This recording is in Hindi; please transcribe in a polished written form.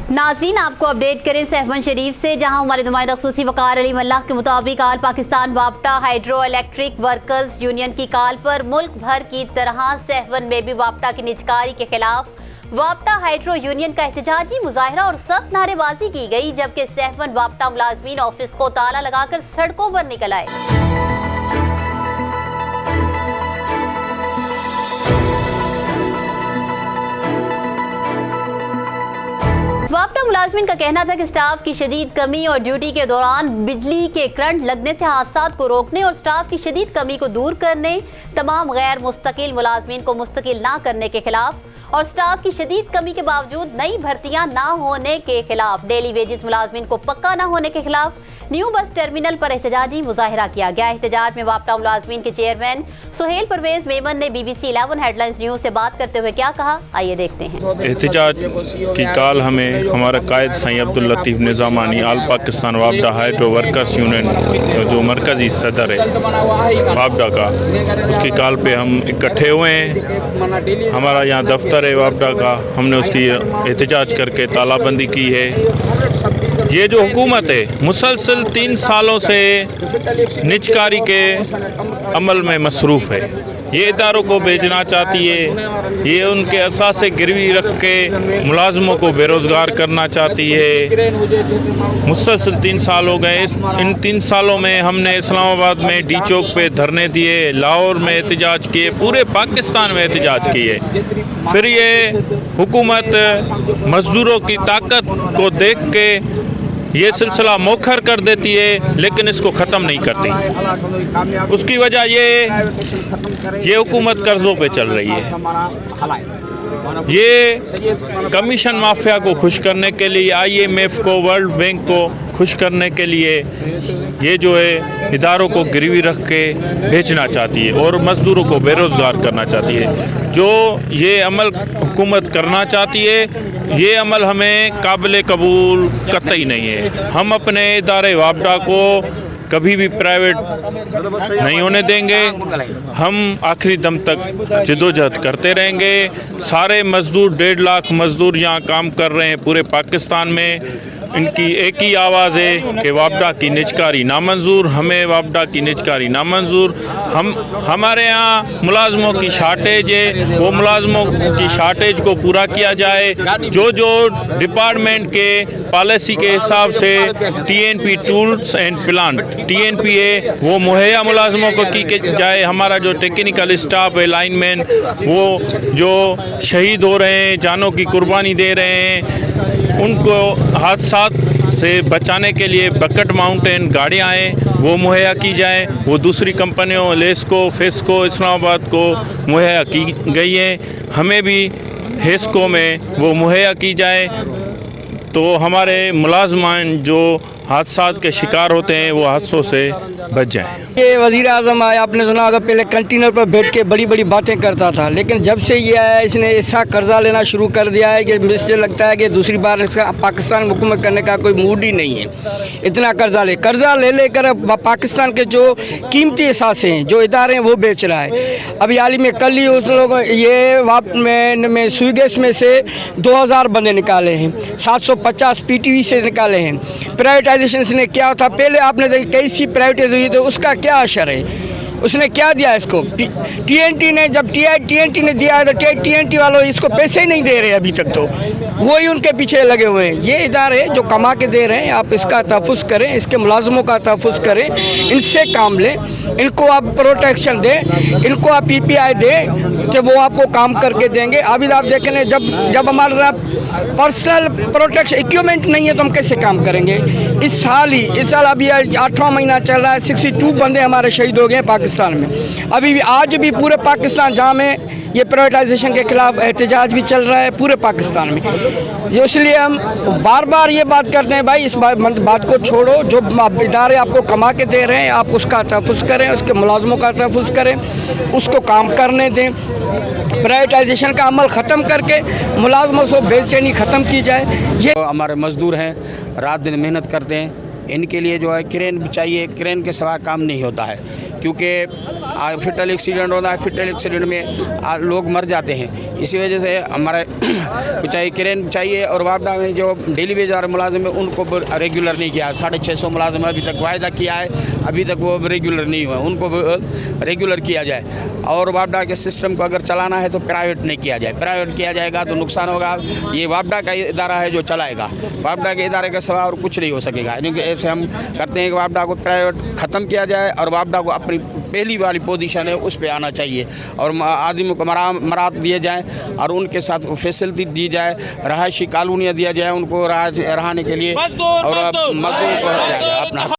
नाज़रीन, आपको अपडेट करें सहवन शरीफ से, जहां हमारे नुमाइंदा ख़ुसूसी वक़ार अली मल्लाह के मुताबिक आल पाकिस्तान वापटा हाइड्रो इलेक्ट्रिक वर्कर्स यूनियन की कॉल पर मुल्क भर की तरह सहवन में भी वापटा की निजकारी के खिलाफ वापटा हाइड्रो यूनियन का एहतजाजी मुजाहरा और सख्त नारेबाजी की गई, जबकि सहवन वापटा मुलाजमीन ऑफिस को ताला लगाकर सड़कों पर निकल आए। वापटा मुलाजमीन का कहना था कि स्टाफ की शदीद कमी और ड्यूटी के दौरान बिजली के करंट लगने से हादसा को रोकने और स्टाफ की शदीद कमी को दूर करने, तमाम गैर मुस्तकिल मुलाजमीन को मुस्तकिल ना करने के खिलाफ और स्टाफ की शदीद कमी के बावजूद नई भर्तियां ना होने के खिलाफ, डेली वेजेस मुलाजमीन को पक्का ना होने के खिलाफ न्यू बस टर्मिनल पर एहतजाजी मुजाहिरा किया गया। एहतजाज में वापटा मुलाजमीन के चेयरमैन सुहेल परवेज मेमन ने BBC 11 हेडलाइंस न्यूज से बात करते हुए क्या कहा, आइए देखते हैं। एहतजाज की कॉल हमें हमारा कायद सईद अब्दुल लतीफ़ निज़ामानी आल पाकिस्तान वापटा हाइड्रो वर्कर्स यूनियन जो मरकज़ी सदर है वापटा का, उसकी कॉल पे हम इकट्ठे हुए हैं। हमारा यहाँ दफ्तर है वापटा का, हमने उसकी एहतजाज करके तालाबंदी की है। ये जो हुकूमत है मुसलसल 3 सालों से निजकारी के अमल में मसरूफ़ है, ये इदारों को बेचना चाहती है, ये उनके असासे गिरवी रख के मुलाजमों को बेरोज़गार करना चाहती है। मुसलसल 3 साल हो गए। इन 3 सालों में हमने इस्लामाबाद में डी चौक पे धरने दिए, लाहौर में एहतजाज किए, पूरे पाकिस्तान में एहतजाज किए। फिर ये हुकूमत मज़दूरों की ताकत को देख के ये सिलसिला मौखर कर देती है, लेकिन इसको ख़त्म नहीं करती। उसकी वजह ये हुकूमत कर्ज़ों पे चल रही है। ये कमीशन माफिया को खुश करने के लिए, IMF को, वर्ल्ड बैंक को खुश करने के लिए ये जो है इदारों को गिरवी रख के बेचना चाहती है और मज़दूरों को बेरोज़गार करना चाहती है। जो ये अमल हुकूमत करना चाहती है, ये अमल हमें काबिल कबूल कतई नहीं है। हम अपने इदारे वापटा को कभी भी प्राइवेट नहीं होने देंगे। हम आखिरी दम तक जदोजहद करते रहेंगे। सारे मज़दूर 1.5 लाख मज़दूर यहाँ काम कर रहे हैं पूरे पाकिस्तान में। इनकी एक ही आवाज़ है कि वापटा की निजकारी नामंजूर, हमें वापटा की निजकारी नामंजूर। हमारे यहाँ मुलाजमों की शार्टेज है, वो मुलाजमों की शार्टेज को पूरा किया जाए। जो डिपार्टमेंट के पॉलिसी के हिसाब से TNP tools and plant TNP है, वो मुहैया मुलाजमों को की जाए। हमारा जो टेक्निकल स्टाफ है, लाइनमैन, वो जो शहीद हो रहे हैं, जानों की कुर्बानी दे रहे हैं, उनको हादसा से बचाने के लिए बकेट माउंटेन गाड़ियाँ हैं, वो मुहैया की जाए। वो दूसरी कंपनियों लेस्को, फेस्को, इस्लामाबाद को मुहैया की गई हैं, हमें भी हेस्को में वो मुहैया की जाए, तो हमारे मुलाजमान जो हादसा के शिकार होते हैं वो हादसों से बच जाएं। ये वज़ीर आज़म आया, आपने सुना होगा, पहले कंटेनर पर बैठ के बड़ी बड़ी बातें करता था, लेकिन जब से ये आया इसने ऐसा कर्जा लेना शुरू कर दिया है कि मुझे लगता है कि दूसरी बार इसका पाकिस्तान हुकूमत करने का कोई मूड ही नहीं है। इतना कर्जा ले लेकर पाकिस्तान के जो कीमती एसासे हैं, जो इदारे हैं, वो बेच रहा है। अभी हाल ही में कल ही उस लोग ये में स्वीगेस में से 2000 बंदे निकाले हैं, 750 PTV से निकाले हैं। प्राइवेटाइजेशन ने क्या था, पहले आपने देखी कैसी प्राइवेटाइज हुई, तो उसका क्या असर है, उसने क्या दिया इसको। TNT ने जब TNT ने दिया है, तो TNT वालों इसको पैसे ही नहीं दे रहे अभी तक, तो वही उनके पीछे लगे हुए हैं। ये इदारे जो कमा के दे रहे हैं, आप इसका तहफ़्फ़ुज़ करें, इसके मुलाजमों का तहफ़्फ़ुज़ करें, इनसे काम लें, इनको आप प्रोटेक्शन दें, इनको आप PPI दें, तो वो आपको काम करके देंगे। अभी आप देखें, जब हमारा पर्सनल प्रोटेक्शन इक्विपमेंट नहीं है तो हम कैसे काम करेंगे। इस साल अभी 8वां महीना चल रहा है, 62 बंदे हमारे शहीद हो गए पाकिस्तान में। अभी भी आज भी पूरे पाकिस्तान, जहाँ में ये प्राइवेटाइजेशन के खिलाफ एहतजाज भी चल रहा है पूरे पाकिस्तान में, इसलिए हम बार बार ये बात करते हैं, भाई इस बात को छोड़ो। जो इदारे आपको कमा के दे रहे हैं, आप उसका तहफ़्फ़ुज़ करें, उसके मुलाजमों का तहफ़्फ़ुज़ करें, उसको काम करने दें। प्राइवेटाइजेशन का अमल ख़त्म करके मुलाजमों से बेचैनी ख़त्म की जाए। ये हमारे मज़दूर हैं, रात दिन मेहनत करते हैं, इनके लिए जो है क्रेन चाहिए, क्रेन के सिवा काम नहीं होता है, क्योंकि फिटल एक्सीडेंट होता है, फिटल एक्सीडेंट में लोग मर जाते हैं। इसी वजह से हमारे चाहिए क्रेन चाहिए। और वापडा में जो डेली बेज वाले मुलाजिम है उनको रेगुलर नहीं किया, 650 मुलाजिम अभी तक वायदा किया है, अभी तक वो रेगुलर नहीं हुआ, उनको रेगुलर किया जाए। और वापडा के सिस्टम को अगर चलाना है तो प्राइवेट नहीं किया जाए, प्राइवेट किया जाएगा तो नुकसान होगा। ये वापडा का इदारा है जो चलाएगा, वापडा के इदारे के सिवा और कुछ नहीं हो सकेगा। क्योंकि ऐसे हम करते हैं कि वापडा को प्राइवेट ख़त्म किया जाए और वापडा को अपनी पहली वाली पोजीशन है उस पे आना चाहिए, और आदमियों को मराहत दिए जाए और उनके साथ फैसिलिटी दी जाए, रहायशी कॉलोनियाँ दिया जाए उनको रहने के लिए, और मजदूर को अपना